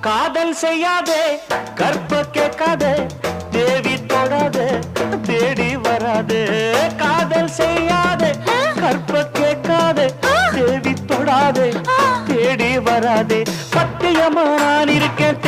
காதல் செய்யாதே கற்ப கேட்காதே தேவி தொடாதே தேடி வராதே காதல் செய்யாதே கற்ப கேட்காதே தேவி தொடாதே தேடி வராதே பத்தியமா நான் இருக்கேன்